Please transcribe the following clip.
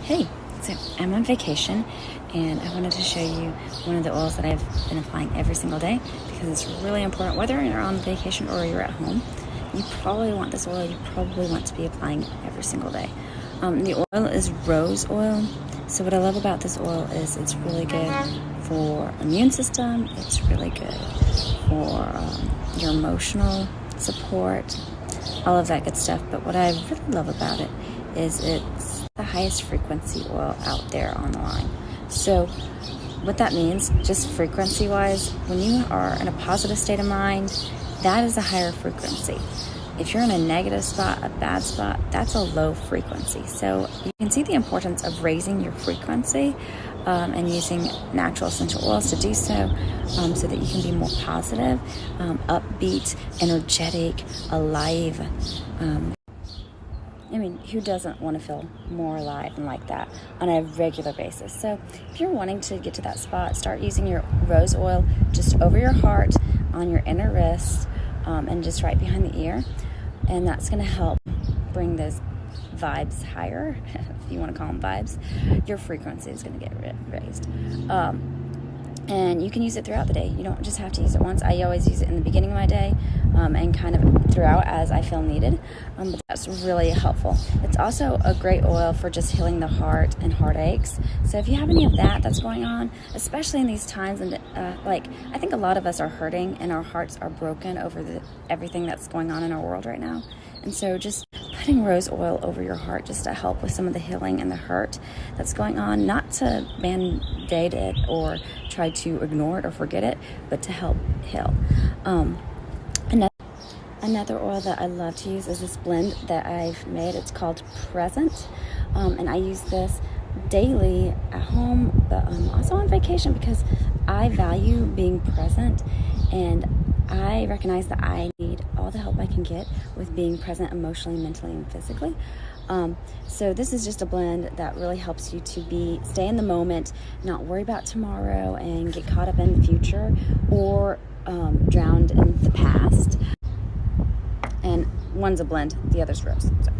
Hey, so I'm on vacation and I wanted to show you one of the oils that I've been applying every single day because it's really important whether you're on vacation or you're at home. You probably want this oil, you probably want to be applying it every single day. The oil is rose oil. So what I love about this oil is it's really good for immune system, it's really good for your emotional support, all of that good stuff. But what I really love about it is it's the highest frequency oil out there on the line. So what that means, just frequency wise, when you are in a positive state of mind, that is a higher frequency. If you're in a negative spot, a bad spot, that's a low frequency. So you can see the importance of raising your frequency and using natural essential oils to do so, so that you can be more positive, upbeat, energetic, alive. Who doesn't want to feel more alive and like that on a regular basis? So if you're wanting to get to that spot, start using your rose oil just over your heart, on your inner wrist, and just right behind the ear. And that's going to help bring those vibes higher, if you want to call them vibes. Your frequency is going to get raised. And you can use it throughout the day. You don't just have to use it once. I always use it in the beginning of my day and kind of throughout as I feel needed. But that's really helpful. It's also a great oil for just healing the heart and heartaches. So if you have any of that that's going on, especially in these times, and I think a lot of us are hurting and our hearts are broken over everything that's going on in our world right now. And so just putting rose oil over your heart just to help with some of the healing and the hurt that's going on, not to band-aid it or try to ignore it or forget it, but to help heal. Another oil that I love to use is this blend that I've made. It's called Present, and I use this daily at home, but also on vacation, because I value being present, and I recognize that I need all the help I can get with being present emotionally, mentally, and physically. So this is just a blend that really helps you to stay in the moment, not worry about tomorrow and get caught up in the future or drowned in the past. And one's a blend, the other's rose. So.